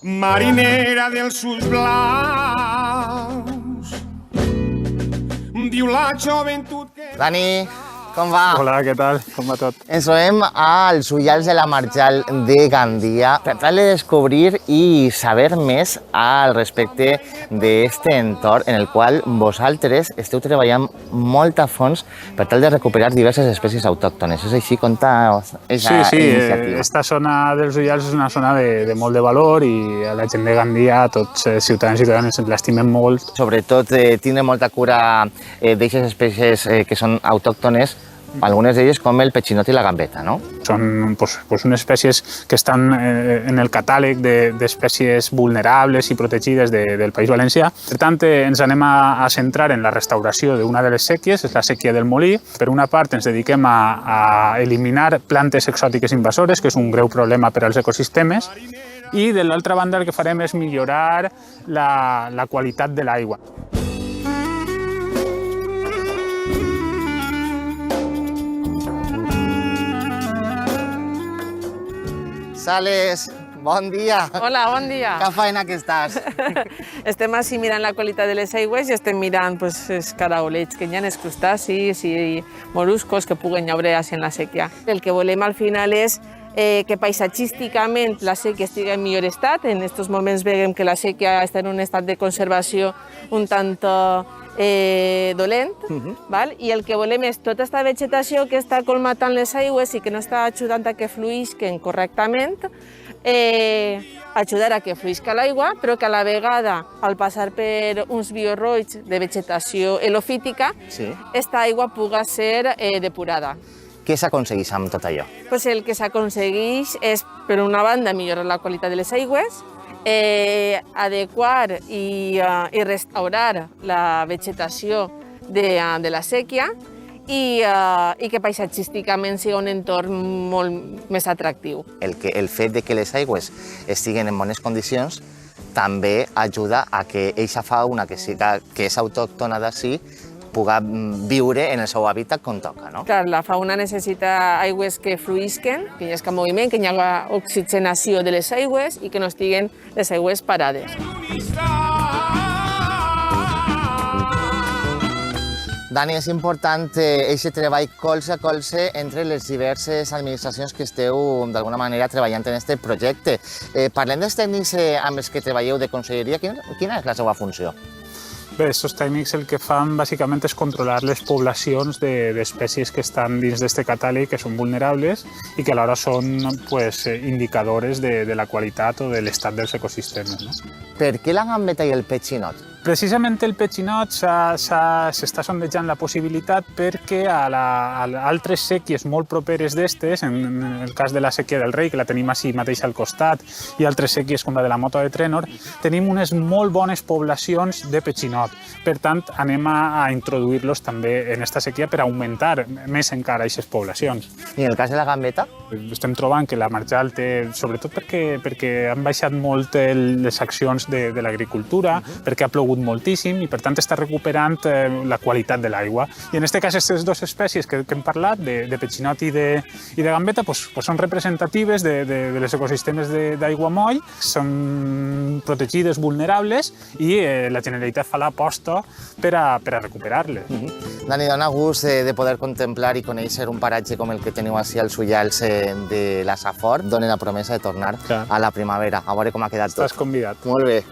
Marinera dels ulls blaus, diu la joventut que... Dani, com va? Hola, què tal? Com va tot? Ens trobem als ullals de la Marjal de Gandia per tal de descobrir i saber més al respecte d'aquest entorn en el qual vosaltres esteu treballant molt a fons per tal de recuperar diverses espècies autòctones. És així, conta aquesta iniciativa. Esta zona dels ullals és una zona de molt de valor i a la gent de Gandia, tots ciutadans i ciutadanes, l'estimem molt. Sobretot tindre molta cura d'aquestes espècies que són autòctones, algunes d'elles com el petxinot i la gambeta, no? Són unes espècies que estan en el catàleg d'espècies vulnerables i protegides del País Valencià. Per tant, ens anem a centrar en la restauració d'una de les séquies, és la séquia del Molí. Per una part, ens dediquem a eliminar plantes exòtiques invasores, que és un greu problema per als ecosistemes, i de l'altra banda el que farem és millorar la qualitat de l'aigua. Sales, bon dia. Hola, bon dia. Que faena que estàs? Estem així mirant la qualitat de les aigües i estem mirant els caraolets que hi ha, els crustacis i moluscos que puguen llaure així en la sèquia. El que volem al final és que paisatgísticament la sèquia estigui en millor estat. En aquests moments veiem que la sèquia està en un estat de conservació un tant dolent, i el que volem és tota aquesta vegetació que està colmatant les aigües i que no està ajudant a que fluïsquen correctament, ajudar a que fluïsca l'aigua, però que a la vegada, al passar per uns biorroigs de vegetació helofítica, aquesta aigua pugui ser depurada. Què s'aconsegueix amb tot allò? El que s'aconsegueix és, per una banda, millorar la qualitat de les aigües, adequar i restaurar la vegetació de la sèquia i que paisatgísticament sigui un entorn molt més atractiu. El fet de que les aigües estiguen en bones condicions també ajuda a que eixa fauna que és autòctona d'ací pugui viure en el seu hàbitat com toca, no? Clar, la fauna necessita aigües que fluïsquen, que hi hagi moviment, que hi hagi oxigenació de les aigües i que no estiguen les aigües parades. Dani, és important aquest treball colze a colze entre les diverses administracions que esteu d'alguna manera treballant en aquest projecte. Parlem dels tècnics amb els que treballeu de conselleria. Quina és la seva funció? Bé, aquests tècnics el que fan bàsicament és controlar les poblacions d'espècies que estan dins d'aquest catàleg que són vulnerables i que alhora són indicadores de la qualitat o de l'estat dels ecosistemes. Per què la gambeta i el petxinot? Precisament el petxinot s'està sondejant la possibilitat perquè a altres sèquies molt properes d'estes, en el cas de la sèquia del Rei, que la tenim així mateix al costat, i altres sèquies com la de la Mota de Trenor, tenim unes molt bones poblacions de petxinot. Per tant, anem a introduir-los també en aquesta sèquia per augmentar més encara aquestes poblacions. I en el cas de la gambeta? Estem trobant que la Marjal té, sobretot perquè han baixat molt les accions de l'agricultura, perquè ha plogut moltíssim i per tant està recuperant la qualitat de l'aigua. I en aquest cas aquestes dues espècies que hem parlat, de petxinot i de gambeta, són representatives de les ecosistemes d'aiguamoll, són protegides, vulnerables i la Generalitat fa l'aposta per a recuperar-les. Dani, dona gust de poder contemplar i conèixer un paratge com el que teniu així als ullals de la Safor. Dona la promesa de tornar a la primavera, a veure com ha quedat tot. Estàs convidat. Molt bé.